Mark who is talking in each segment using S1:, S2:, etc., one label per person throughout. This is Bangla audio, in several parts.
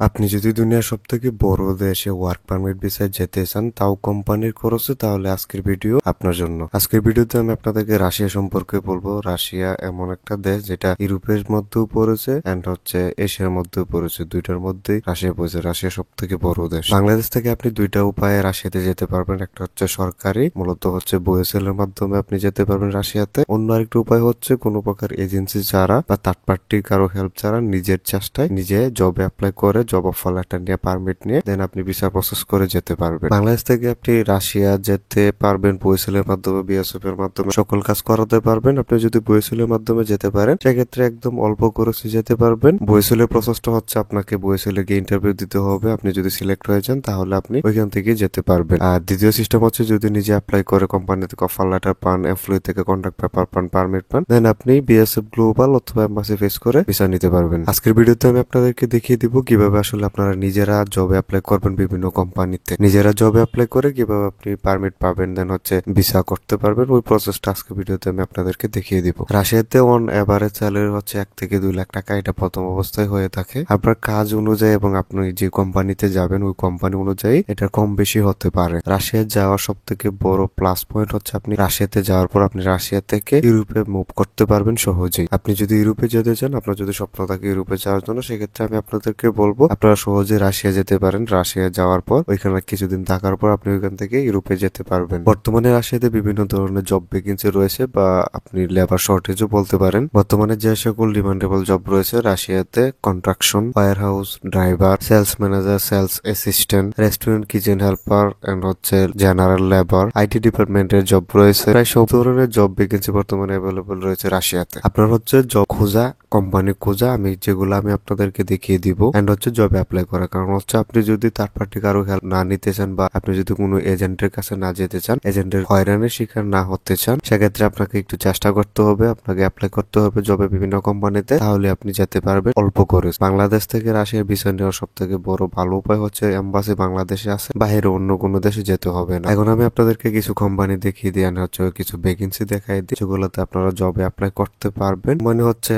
S1: আপনি যদি দুনিয়ার সবথেকে বড় দেশে ওয়ার্ক পারমিট ভিসায় যেতে চান তাও কোম্পানির খরচে, তাহলে আজকের ভিডিও আপনার জন্য। আজকের ভিডিওতে আমি আপনাদেরকে রাশিয়া সম্পর্কে বলবো। রাশিয়া এমন একটা দেশ যেটা ইউরোপের মধ্যেও পড়েছে এন্ড হচ্ছে এশিয়ার মধ্যেও পড়েছে। দুইটার মধ্যেই রাশিয়া পড়েছে। রাশিয়া সবথেকে বড় দেশ। বাংলাদেশ থেকে আপনি দুইটা উপায়ে রাশিয়াতে যেতে পারবেন। একটা হচ্ছে সরকারি, মূলত হচ্ছে BOSL এর মাধ্যমে আপনি যেতে পারবেন রাশিয়াতে। অন্য আরেকটা উপায় হচ্ছে কোনো প্রকার এজেন্সি ছাড়া বা থার্ড পার্টি কারো হেল্প ছাড়া নিজের চেষ্টায় নিজে জবে অ্যাপ্লাই করে জব অফার লেটার নিয়ে পারমিট নিয়ে দেন আপনি ভিসা প্রসেস করে যেতে পারবেন। বাংলাদেশ থেকে আপনি রাশিয়া যেতে পারবেন BOSL এর মাধ্যমে, BSF এর মাধ্যমে সকল কাজ করাতে পারবেন। আপনি যদি BOSL এর মাধ্যমে যেতে পারেন সেক্ষেত্রে একদম অল্প খরচে যেতে পারবেন। BOSL এর প্রসেসটা হচ্ছে আপনাকে BOSL এ গিয়ে ইন্টারভিউ দিতে হবে। আপনি যদি সিলেক্ট হয়ে যান তাহলে আপনি ওইখান থেকে যেতে পারবেন। আর দ্বিতীয় সিস্টেম হচ্ছে যদি নিজে অ্যাপ্লাই করে কোম্পানি থেকে অফার লেটার পান, এমপ্লয়ি থেকে কন্ট্রাক্ট পেপার পান, পারমিট পান, দেন আপনি BSF গ্লোবাল অথবা এম্বাসি ফেস করে ভিসা নিতে পারবেন। আজকের ভিডিওতে আমি আপনাদেরকে দেখিয়ে দিব কিভাবে আসলে আপনারা নিজেরা জবে অ্যাপ্লাই করবেন বিভিন্ন কোম্পানিতে। নিজেরা জবে অ্যাপ্লাই করে কিভাবে আপনি পারমিট পাবেন, দেন হচ্ছে ভিসা করতে পারবেন। ওই প্রসেসটা আজকের ভিডিওতে আমি আপনাদেরকে দেখিয়ে দিব। রাশিয়াতে অন এভারেজ স্যালারি হচ্ছে 1 থেকে 2 লাখ টাকা, এটা প্রথম অবস্থায় হয়ে থাকে। আপনার কাজ অনুযায়ী এবং আপনি যে কোম্পানিতে যাবেন ওই কোম্পানি অনুযায়ী এটা কম বেশি হতে পারে। রাশিয়া যাওয়ার সব থেকে বড় প্লাস পয়েন্ট হচ্ছে আপনি রাশিয়াতে যাওয়ার পর আপনি রাশিয়া থেকে ইউরোপে মুভ করতে পারবেন সহজেই। আপনি যদি ইউরোপে যেতে চান, আপনার যদি স্বপ্ন থাকে ইউরোপে যাওয়ার জন্য, সেক্ষেত্রে আমি আপনাদেরকে বলবো আপনারা সহজে রাশিয়া যেতে পারেন। রাশিয়া যাওয়ার পর ওইখানে কিছুদিন থাকার পর আপনি ওইখান থেকে ইউরোপে যেতে পারবেন। বর্তমানে রাশিয়াতে বিভিন্ন ধরনের জব ভ্যাকেন্সি রয়েছে বা আপনি লেবার শর্টেজও বলতে পারেন। বর্তমানে যে সকল ডিমান্ডেবল জব রয়েছে রাশিয়াতে: construction, warehouse driver, sales manager, sales assistant, restaurant kitchen helper and হচ্ছে জেনারেল লেবার, আইটি ডিপার্টমেন্টের জব রয়েছে। প্রায় সব ধরনের জব ভ্যাকেন্সি বর্তমানে অ্যাভেলেবল রয়েছে রাশিয়াতে। আপনার হচ্ছে জব খোঁজা, কোম্পানি খোঁজা, যেগুলো আমি আপনাদেরকে দেখিয়ে দিব, এন্ড হচ্ছে জবে অ্যাপ্লাই করা। কারণ হচ্ছে আপনি যদি থার্ড পার্টি কারো হেল্প না নিতে চান বা আপনি যদি কোনো এজেন্টের কাছে না যেতে চান, এজেন্টের হয়রানির শিকার না হতে চান, সেক্ষেত্রে আপনাকে একটু চেষ্টা করতে হবে। আপনাকে অ্যাপ্লাই করতে হবে জবে বিভিন্ন কোম্পানিতে, তাহলে আপনি যেতে পারবেন অল্প করে। বাংলাদেশ থেকে রাশিয়ার ভিসা নেওয়ার সব থেকে বড় ভালো উপায় হচ্ছে এম্বাসি বাংলাদেশে আছে, বাইরে অন্য কোনো দেশে যেতে হবে না। এখন আমি আপনাদেরকে কিছু কোম্পানি দেখিয়ে দিই, হচ্ছে কিছু ভ্যাকেন্সি দেখাই দিই যেগুলোতে আপনারা জবে অ্যাপ্লাই করতে পারবেন। মানে হচ্ছে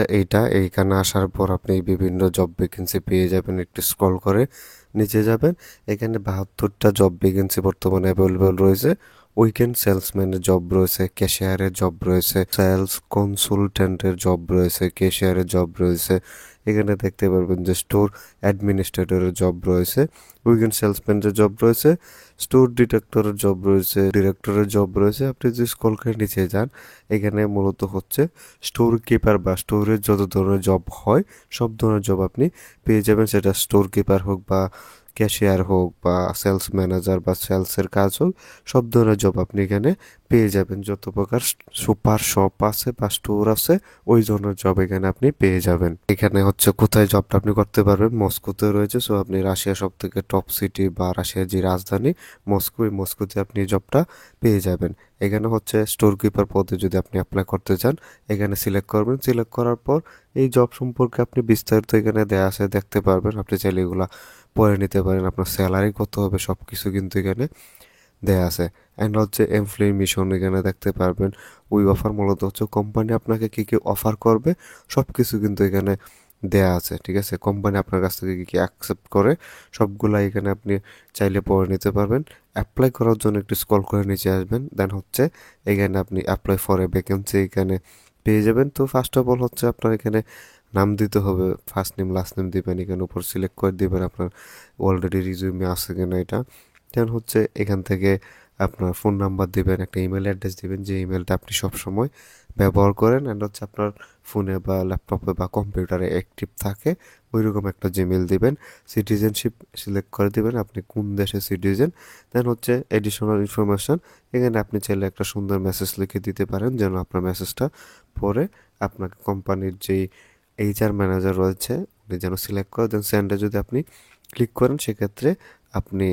S1: এইখানে আসার পর আপনি বিভিন্ন জব ভ্যাকেন্সি পেয়ে যাবেন। একটু স্ক্রল করে নিচে যাবেন, এখানে 72টা জব ভ্যাকেন্সি বর্তমানে অ্যাভেলেবল রয়েছে। উইকেন্ড সেলসম্যানের জব রয়েছে, ক্যাশিয়ারের জব রয়েছে, সেলস কনসালটেন্টের জব রয়েছে, ক্যাশিয়ারের জব রয়েছে। এখানে দেখতে পারবেন যে স্টোর অ্যাডমিনিস্ট্রেটরের জব রয়েছে, উইকেন্ড সেলসম্যানের জব রয়েছে, স্টোর ডিরেক্টরের জব রয়েছে, ডিরেক্টরের জব রয়েছে। আপনি যদি স্ক্রল করে নিচে যান, এখানে মূলত হচ্ছে স্টোর কিপার বা স্টোরের যত ধরনের জব হয় সব ধরনের জব আপনি পেয়ে যাবেন। সেটা স্টোর কিপার হোক বা ক্যাশিয়ার হোক বা সেলস ম্যানেজার বা সেলসের কাজ হোক, সব ধরনের জব আপনি এখানে পেয়ে যাবেন। যত প্রকার সুপার শপ আছে বা স্টোর আছে ওই ধরনের জব এখানে আপনি পেয়ে যাবেন। এখানে হচ্ছে কোথায় জবটা আপনি করতে পারবেন, মস্কোতে রয়েছে। সো আপনি রাশিয়া সব থেকে টপ সিটি বা রাশিয়ার যে রাজধানী মস্কো, এই মস্কোতে আপনি জবটা পেয়ে যাবেন। এখানে হচ্ছে স্টোর কিপার পদে যদি আপনি অ্যাপ্লাই করতে চান, এখানে সিলেক্ট করবেন। সিলেক্ট করার পর এই জব সম্পর্কে আপনি বিস্তারিত এখানে দেয়া আছে, দেখতে পারবেন। আপনি চাইলে এগুলা পরে নিতে পারেন। আপনার স্যালারি কত হবে সবকিছু কিন্তু এখানে দেয়া আছে। অ্যান্ড হচ্ছে এমপ্লয়ি মিশন এখানে দেখতে পারবেন। ওই অফার মূলত হচ্ছে কোম্পানি আপনাকে কি কি অফার করবে সবকিছু কিন্তু এখানে দেয়া আছে। ঠিক আছে, কোম্পানি আপনার কাছ থেকে কি কি অ্যাকসেপ্ট করে সবগুলা এখানে আপনি চাইলে পড়ে নিতে পারবেন। অ্যাপ্লাই করার জন্য একটু স্ক্রল করে নিচে আসবেন, দেন হচ্ছে এখানে আপনি অ্যাপ্লাই ফর এ ভ্যাকেন্সি এখানে পেয়ে যাবেন। তো ফার্স্ট অফ অল হচ্ছে আপনার এখানে নাম দিতে হবে, ফার্স্ট নেম লাস্ট নেম দিবেন, এখানে উপর সিলেক্ট করে দিবেন আপনার অলরেডি রিজিউমে আছে কিনা এটা। দেন হচ্ছে এখান থেকে আপনার ফোন নাম্বার দিবেন, একটা ইমেল অ্যাড্রেস দিবেন যে ইমেলটা আপনি সবসময় ব্যবহার করেন অ্যান্ড হচ্ছে আপনার ফোনে বা ল্যাপটপে বা কম্পিউটারে অ্যাক্টিভ থাকে ওইরকম একটা জিমেল দিবেন। সিটিজেনশিপ সিলেক্ট করে দিবেন, আপনি কোন দেশের সিটিজেন। দেন হচ্ছে এডিশনাল ইনফরমেশন, এখানে আপনি চাইলে একটা সুন্দর মেসেজ লিখে দিতে পারেন যেন আপনার মেসেজটা পরে আপনাকে কোম্পানির যেই HR ম্যানেজার রয়েছে উনি যেন সিলেক্ট করে। দেন সেন্ডে যদি আপনি ক্লিক করেন সেক্ষেত্রে আপনি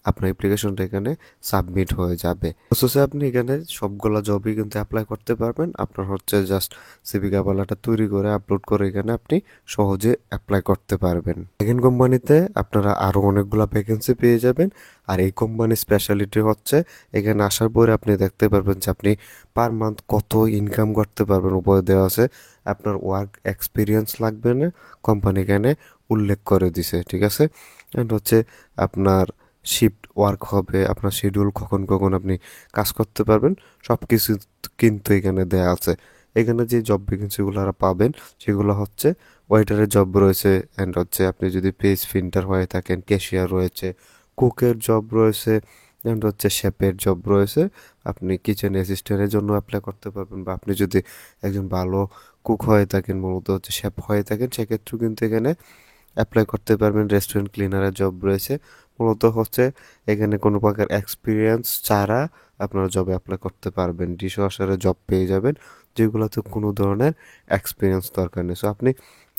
S1: আপনার অ্যাপ্লিকেশনটা এখানে সাবমিট হয়ে যাবে। অথচ আপনি এখানে সবগুলা জবই কিন্তু অ্যাপ্লাই করতে পারবেন। আপনার হচ্ছে জাস্ট সিভি কাভারলেটার তৈরি করে আপলোড করে এখানে আপনি সহজে অ্যাপ্লাই করতে পারবেন। সেকেন্ড কোম্পানিতে আপনারা আরো অনেকগুলা ভ্যাকেন্সি পেয়ে যাবেন। আর এই কোম্পানির স্পেশালিটি হচ্ছে এখানে আসার পরে আপনি দেখতে পারবেন যে আপনি পার মান্থ কত ইনকাম করতে পারবেন। উপরে দেওয়া আছে আপনার ওয়ার্ক এক্সপিরিয়েন্স লাগবে না, কোম্পানি এখানে উল্লেখ করে দিছে, ঠিক আছে। অ্যান্ড হচ্ছে আপনার শিফট ওয়ার্ক হবে, আপনার শিডিউল কখন কখন আপনি কাজ করতে পারবেন সব কিছু কিন্তু এখানে দেয়া আছে। এখানে যে জব ভ্যাকেন্সিগুলো পাবেন সেগুলো হচ্ছে ওয়েটারের জব রয়েছে, অ্যান্ড হচ্ছে আপনি যদি পেজ প্রিন্টার হয়ে থাকেন ক্যাশিয়ার রয়েছে, কুকের জব রয়েছে, অ্যান্ড হচ্ছে শেফের জব রয়েছে। আপনি কিচেন অ্যাসিস্ট্যান্টের জন্য অ্যাপ্লাই করতে পারবেন, বা আপনি যদি একজন ভালো কুক হয়ে থাকেন, মূলত হচ্ছে শেফ হয়ে থাকেন, সেক্ষেত্রেও কিন্তু এখানে অ্যাপ্লাই করতে পারবেন। রেস্টুরেন্ট ক্লিনারের জব রয়েছে, মূলত হচ্ছে এখানে কোনো প্রকার এক্সপিরিয়েন্স ছাড়া আপনারা জবে অ্যাপ্লাই করতে পারবেন। ডিশ ওয়াশারের জব পেয়ে যাবেন, যেগুলোতে কোনো ধরনের এক্সপিরিয়েন্স দরকার নেই। সো আপনি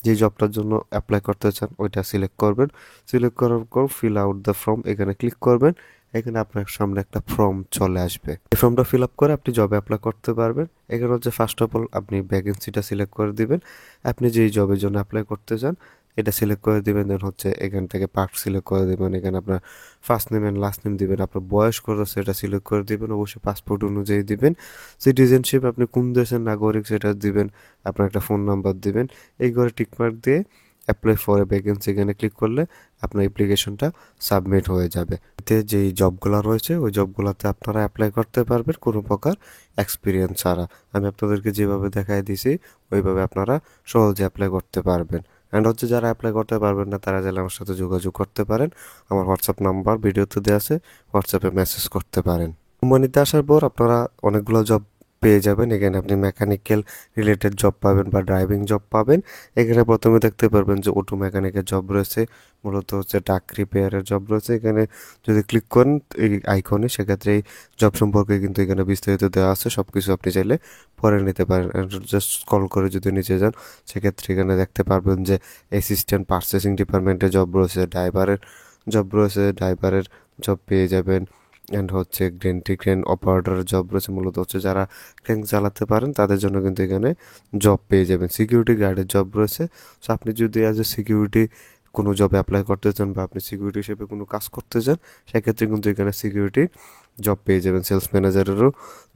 S1: যে জবটার জন্য অ্যাপ্লাই করতে চান ওইটা সিলেক্ট করবেন। সিলেক্ট করার পর ফিল আউট দ্য ফর্ম এখানে ক্লিক করবেন। এখানে আপনার সামনে একটা ফর্ম চলে আসবে, এই ফর্মটা ফিল আপ করে আপনি জবে অ্যাপ্লাই করতে পারবেন। এখানে হচ্ছে ফার্স্ট অফ অল আপনি ভ্যাকেন্সিটা সিলেক্ট করে দিবেন, আপনি যেই জবের জন্য অ্যাপ্লাই করতে চান এটা সিলেক্ট করে দিবেন। দেন হচ্ছে এখান থেকে পার্ট সিলেক্ট করে দিবেন, এখানে আপনার first name and last name দিবেন, আপনার বয়স কত সেটা সিলেক্ট করে দিবেন, অবশ্যই পাসপোর্ট অনুযায়ী দিবেন। সিটিজেনশিপ আপনি কোন দেশের নাগরিক সেটা দিবেন, আপনার একটা ফোন নাম্বার দিবেন। এই করে টিকমার্ক দিয়ে অ্যাপ্লাই ফর এ ভ্যাকেন্সি এখানে ক্লিক করলে আপনার অ্যাপ্লিকেশনটা সাবমিট হয়ে যাবে। এতে যেই জবগুলো রয়েছে ওই জবগুলোতে আপনারা অ্যাপ্লাই করতে পারবেন কোনো প্রকার এক্সপিরিয়েন্স ছাড়া। আমি আপনাদেরকে যেভাবে দেখাই দিছি ওইভাবে আপনারা সহজে অ্যাপ্লাই করতে পারবেন। অ্যান্ড হচ্ছে যারা অ্যাপ্লাই করতে পারবেন না তারা চাইলে আমার সাথে যোগাযোগ করতে পারেন, আমার হোয়াটসঅ্যাপ নাম্বার ভিডিওতে দেওয়া আছে, হোয়াটসঅ্যাপে মেসেজ করতে পারেন। কোম্পানিতে আসার পর আপনারা অনেকগুলো জব পেয়ে যাবেন। এখানে আপনি মেকানিক্যাল রিলেটেড জব পাবেন বা ড্রাইভিং জব পাবেন। এখানে প্রথমে দেখতে পারবেন যে অটো মেকানিকের জব রয়েছে, মূলত হচ্ছে ট্রাক রিপেয়ারের জব রয়েছে। এখানে যদি ক্লিক করেন এই আইকনে, সেক্ষেত্রে এই জব সম্পর্কে কিন্তু এখানে বিস্তারিত দেওয়া আছে, সব কিছু আপনি চাইলে পরে নিতে পারেন। জাস্ট স্ক্রল করে যদি নিচে যান সেক্ষেত্রে এখানে দেখতে পারবেন যে অ্যাসিস্ট্যান্ট পার্চেসিং ডিপার্টমেন্টের জব রয়েছে, ড্রাইভারের জব রয়েছে, ড্রাইভারের জব পেয়ে যাবেন। অ্যান্ড হচ্ছে ক্রেন অপারেটরের জব রয়েছে, মূলত হচ্ছে যারা ক্রেন চালাতে পারেন তাদের জন্য কিন্তু এখানে জব পেয়ে যাবেন। সিকিউরিটি গার্ডের জব রয়েছে, সো আপনি যদি অ্যাজ এ সিকিউরিটি কোনো জবে অ্যাপ্লাই করতে চান বা আপনি সিকিউরিটি হিসেবে কোনো কাজ করতে চান সেক্ষেত্রে কিন্তু এখানে সিকিউরিটি জব পেয়ে যাবেন। সেলস ম্যানেজারেরও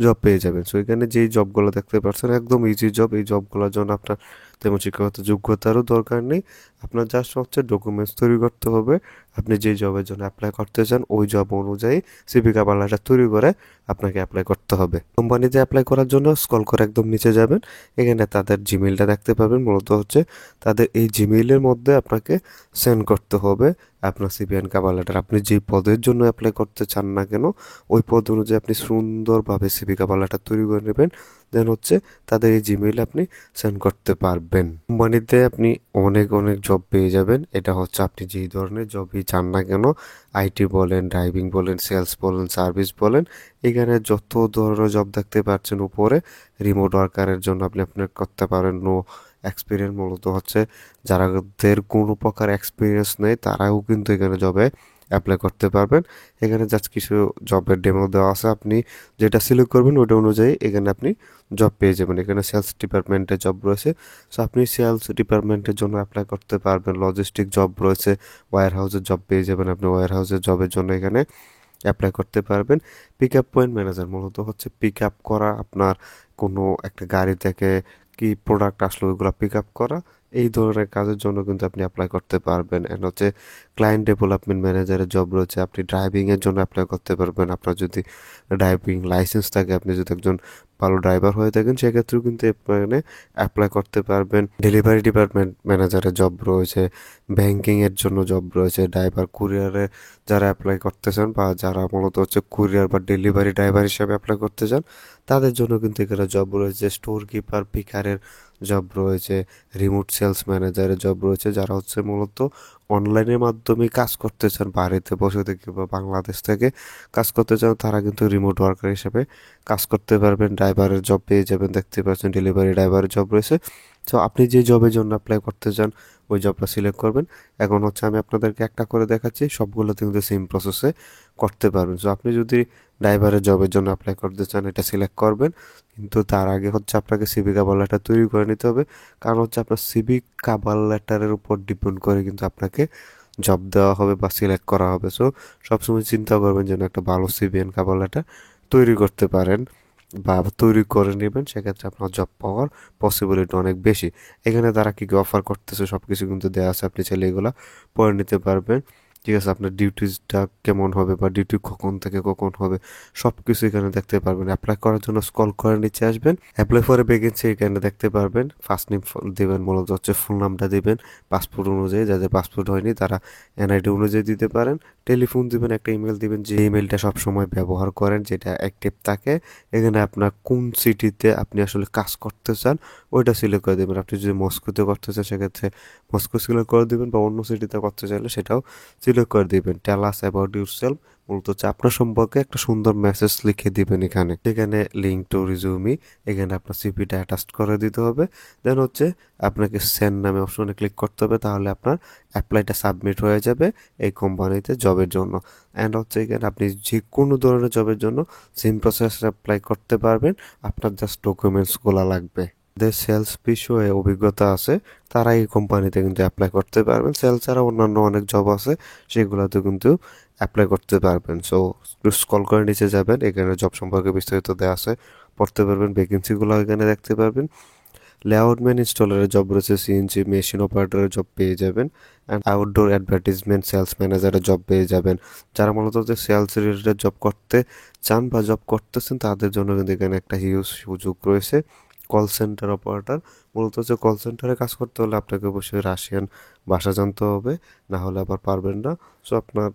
S1: জব পেয়ে যাবেন। সো এখানে যেই জবগুলো দেখতে পাচ্ছেন একদম ইজি জব। এই জবগুলোর জন্য আপনার তেমন শিক্ষাগত যোগ্যতারও দরকার নেই, আপনার জাস্ট হচ্ছে ডকুমেন্টস তৈরি করতে হবে। আপনি যে জবের জন্য অ্যাপ্লাই করতে চান ওই জব অনুযায়ী সিভি কভার লেটার তৈরি করে আপনাকে অ্যাপ্লাই করতে হবে। কোম্পানিতে অ্যাপ্লাই করার জন্য স্ক্রল করে একদম নিচে যাবেন, এখানে তাদের জিমেইলটা দেখতে পাবেন। মূলত হচ্ছে তাদের এই জিমেইলের মধ্যে আপনাকে সেন্ড করতে হবে আপনার সিভি অ্যান্ড কভার লেটার। আপনি যে পদের জন্য অ্যাপ্লাই করতে চান না কেন ওই পদ অনুযায়ী আপনি সুন্দরভাবে সিভি কভার লেটার তৈরি করে নেবেন। দেন হচ্ছে তাদের এই জিমেইলে আপনি সেন্ড করতে পারবেন। কোম্পানিতে আপনি অনেক অনেক জব পেয়ে যাবেন। এটা হচ্ছে আপনি যেই ধরনের জবই চান না কেন, আইটি বলেন, ড্রাইভিং বলেন, সেলস বলেন, সার্ভিস বলেন, এখানে যত ধরনের জব দেখতে পাচ্ছেন উপরে রিমোট ওয়ার্কারের জন্য আপনি আপনার করতে পারেন। নো এক্সপিরিয়েন্স, মূলত হচ্ছে যাদের কোনো প্রকার এক্সপিরিয়েন্স নেই তারাও কিন্তু এখানে জবে অ্যাপ্লাই করতে পারবেন। এখানে জাস্ট কিছু জবের ডেমো দেওয়া আছে, আপনি যেটা সিলেক্ট করবেন ওটা অনুযায়ী এখানে আপনি জব পেয়ে যাবেন। এখানে সেলস ডিপার্টমেন্টে জব রয়েছে, সো আপনি সেলস ডিপার্টমেন্টের জন্য অ্যাপ্লাই করতে পারবেন। লজিস্টিক জব রয়েছে, ওয়্যার হাউসের জব পেয়ে যাবেন, আপনি ওয়্যার হাউসের জবের জন্য এখানে অ্যাপ্লাই করতে পারবেন। পিক আপ পয়েন্ট ম্যানেজার, মূলত হচ্ছে পিক আপ করা, আপনার কোনো একটা গাড়ি থেকে কি প্রোডাক্ট আসলো ওইগুলো পিক আপ করা, এই ধরনের কাজের জন্য কিন্তু আপনি অ্যাপ্লাই করতে পারবেন। এন্ড হচ্ছে ক্লায়েন্ট ডেভেলপমেন্ট ম্যানেজারের জব রয়েছে, আপনি ড্রাইভিংয়ের জন্য অ্যাপ্লাই করতে পারবেন। আপনার যদি ড্রাইভিং লাইসেন্স থাকে, আপনি যদি একজন ভালো ড্রাইভার হয়ে থাকেন সেক্ষেত্রেও কিন্তু এখানে অ্যাপ্লাই করতে পারবেন। ডেলিভারি ডিপার্টমেন্ট ম্যানেজারের জব রয়েছে, ব্যাংকিংয়ের জন্য জব রয়েছে, ড্রাইভার কুরিয়ারে যারা অ্যাপ্লাই করতে চান বা যারা মূলত হচ্ছে কুরিয়ার বা ডেলিভারি ড্রাইভার হিসাবে অ্যাপ্লাই করতে চান তাদের জন্য কিন্তু এখানে জব রয়েছে। স্টোর কিপার পিকারের জব রয়েছে, রিমোট সেলস ম্যানেজারের জব রয়েছে, যারা হচ্ছে মূলত অনলাইনের মাধ্যমে কাজ করতে চান, বাড়িতে বসে থেকে বা বাংলাদেশ থেকে কাজ করতে চান তারা কিন্তু রিমোট ওয়ার্কার হিসেবে কাজ করতে পারবেন। ড্রাইভারের জব পেয়ে যাবেন, দেখতে পাচ্ছেন ডেলিভারি ড্রাইভারের জব রয়েছে। তো আপনি যে জবের জন্য অ্যাপ্লাই করতে চান ওই জবটা সিলেক্ট করবেন। এখন হচ্ছে আমি আপনাদেরকে একটা করে দেখাচ্ছি, সবগুলোতে কিন্তু সেম প্রসেসে করতে পারবেন। সো আপনি যদি ড্রাইভারের জবের জন্য অ্যাপ্লাই করতে চান এটা সিলেক্ট করবেন, কিন্তু তার আগে হচ্ছে আপনাকে সিভি কভার লেটার তৈরি করে নিতে হবে, কারণ হচ্ছে আপনার সিভি কভার লেটারের উপর ডিপেন্ড করে কিন্তু আপনাকে জব দেওয়া হবে বা সিলেক্ট করা হবে। সো সবসময় চিন্তা করবেন যেন একটা ভালো সিভি এন্ড কভার লেটার তৈরি করতে পারেন। বা তৈরি করে নেবেন, সেক্ষেত্রে আপনার জব পাওয়ার পসিবিলিটি অনেক বেশি। এখানে তারা কি কি অফার করতেছে সবকিছু কিন্তু দেওয়া আছে, আপনি চাইলে এগুলা পড়ে নিতে পারবেন। ঠিক আছে, আপনার ডিউটিসটা কেমন হবে বা ডিউটি কখন থেকে কখন হবে সবকিছু এখানে দেখতে পারবেন। অ্যাপ্লাই করার জন্য স্ক্রল করে নিচে আসবেন, অ্যাপ্লাই ফর এ ভ্যাকেন্সি এখানে দেখতে পারবেন। ফার্স্ট নেম দিবেন, মূলত হচ্ছে ফুল নামটা দিবেন পাসপোর্ট অনুযায়ী, যাদের পাসপোর্ট হয়নি তারা এনআইডি অনুযায়ী দিতে পারেন। টেলিফোন দিবেন, একটা ইমেল দিবেন যে ইমেলটা সবসময় ব্যবহার করেন, যেটা অ্যাক্টিভ থাকে। এখানে আপনার কোন সিটিতে আপনি আসলে কাজ করতে চান ওইটা সিলেক্ট করে দেবেন। আপনি যদি মস্কোতে করতে চান সেক্ষেত্রে মস্কো সিলেক্ট করে দিবেন, বা অন্য সিটিতে করতে চাইলে সেটাও সিলেক্ট করে দিবেন। টেল আস অ্যাবাউট ইউরসেলফ, মূলত হচ্ছে আপনার সম্পর্কে একটা সুন্দর মেসেজ লিখে দিবেন এখানে। এখানে লিঙ্ক টু রিজিউমি, এখানে আপনার সিভিটা অ্যাটাচ করে দিতে হবে। দেন হচ্ছে আপনাকে সেন্ড নামে অপশনে ক্লিক করতে হবে, তাহলে আপনার অ্যাপ্লাইটা সাবমিট হয়ে যাবে এই কোম্পানিতে জবের জন্য। অ্যান্ড হচ্ছে এখানে আপনি যে কোনো ধরনের জবের জন্য সেম প্রসেস অ্যাপ্লাই করতে পারবেন, আপনার জাস্ট ডকুমেন্টসগুলো লাগবে। যাদের সেলস বিষয়ে অভিজ্ঞতা আছে তারা এই কোম্পানিতে কিন্তু অ্যাপ্লাই করতে পারবেন। সেলস ছাড়া অন্যান্য অনেক জব আছে, সেগুলোতে কিন্তু অ্যাপ্লাই করতে পারবেন। সো স্ক্রল করে নিচে যাবেন, এখানে জব সম্পর্কে বিস্তারিত দেওয়া আছে, পড়তে পারবেন। ভ্যাকেন্সিগুলো এখানে দেখতে পারবেন। লেআউটম্যান ইনস্টলারের জব রয়েছে, সিএনজি মেশিন অপারেটরের জব পেয়ে যাবেন, অ্যান্ড আউটডোর অ্যাডভার্টিজমেন্ট সেলস ম্যানেজারের জব পেয়ে যাবেন। যারা মূলত যে সেলস রিলেটেড জব করতে চান বা জব করতেছেন তাদের জন্য কিন্তু এখানে একটা হিউজ সুযোগ রয়েছে। কল সেন্টার অপারেটর, মূলত হচ্ছে কল সেন্টারে কাজ করতে হলে আপনাকে অবশ্যই রাশিয়ান ভাষা জানতে হবে, না হলে আবার পারবেন না। সো আপনার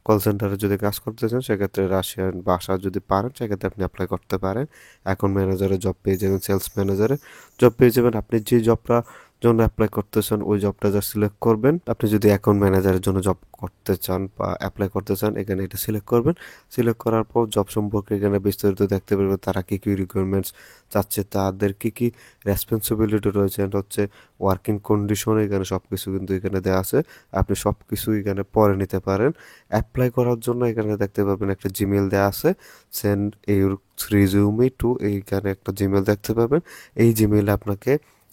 S1: কল সেন্টারে যদি কাজ করতে চান সেক্ষেত্রে রাশিয়ান ভাষা যদি পারেন সেক্ষেত্রে আপনি অ্যাপ্লাই করতে পারেন। এখন ম্যানেজারের জব পেয়ে যাবেন, সেলস ম্যানেজারে জব পেয়ে যাবেন। আপনি যে জবটা জন্য অ্যাপ্লাই করতে চান ওই জবটা যা সিলেক্ট করবেন। আপনি যদি অ্যাকাউন্ট ম্যানেজারের জন্য জব করতে চান বা অ্যাপ্লাই করতে চান এখানে এটা সিলেক্ট করবেন। সিলেক্ট করার পর জব সম্পর্কে এখানে বিস্তারিত দেখতে পারবেন, তারা কী কী রিকোয়ারমেন্টস চাচ্ছে, তাদের কী কী রেসপন্সিবিলিটি রয়েছে, এটা হচ্ছে ওয়ার্কিং কন্ডিশন, এখানে সব কিছু কিন্তু এখানে দেওয়া আছে। আপনি সব কিছু এখানে পড়ে নিতে পারেন। অ্যাপ্লাই করার জন্য এখানে দেখতে পাবেন একটা জিমেল দেওয়া আছে, সেন্ড ইউর রিজিউমি টু, এইখানে একটা জিমেল দেখতে পাবেন। এই জিমেইলে আপনাকে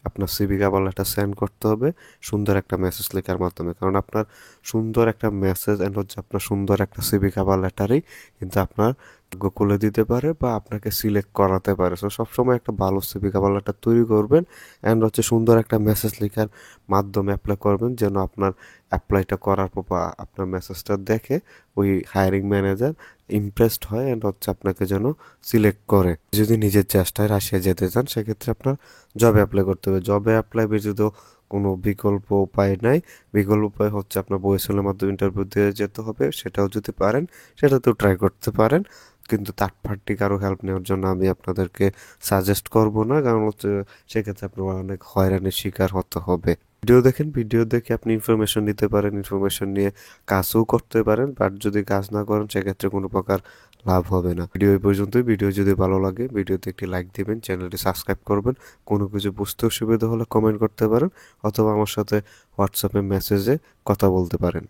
S1: আপনার সিভি কভার লেটার সেন্ড করতে হবে সুন্দর একটা মেসেজ লেখার মাধ্যমে, কারণ আপনার সুন্দর একটা মেসেজ অ্যান্ড হচ্ছে আপনার সুন্দর একটা সিভি কভার লেটারই কিন্তু আপনার ভাগ্য খুলে দিতে পারে বা আপনাকে সিলেক্ট করাতে পারে। সো সবসময় একটা ভালো সিভি কভার লেটার তৈরি করবেন অ্যান্ড হচ্ছে সুন্দর একটা মেসেজ লেখার মাধ্যমে অ্যাপ্লাই করবেন, যেন আপনার অ্যাপ্লাইটা করার পর বা আপনার মেসেজটা দেখে ওই হায়ারিং ম্যানেজার ইমপ্রেসড হয় অ্যান্ড হচ্ছে আপনাকে যেন সিলেক্ট করে। যদি নিজের চেষ্টায় রাশিয়া যেতে চান সেক্ষেত্রে আপনার জবে অ্যাপ্লাই করতে হবে। জবে অ্যাপ্লাই ব্যতীত কোনো বিকল্প উপায় নাই। বিকল্প উপায় হচ্ছে আপনার বইয়ের মাধ্যমে ইন্টারভিউ দিয়ে যেতে হবে, সেটাও যদি পারেন সেটাতেও ট্রাই করতে পারেন। কিন্তু থার্ড পার্টি কারো হেল্প নেওয়ার জন্য আমি আপনাদেরকে সাজেস্ট করব না, কারণ হচ্ছে সেক্ষেত্রে আপনার অনেক হয়রানির শিকার হতে হবে। ভিডিও দেখেন, ভিডিও দেখে আপনি ইনফরমেশন নিতে পারেন, ইনফরমেশন নিয়ে কাজও করতে পারেন, বাট যদি কাজ না করেন সেক্ষেত্রে কোনো প্রকার লাভ হবে না। ভিডিও এই পর্যন্তই। ভিডিও যদি ভালো লাগে ভিডিওতে একটি লাইক দিবেন, চ্যানেলটি সাবস্ক্রাইব করবেন। কোনো কিছু বুঝতে অসুবিধা হলে কমেন্ট করতে পারেন, অথবা আমার সাথে হোয়াটসঅ্যাপে মেসেজে কথা বলতে পারেন।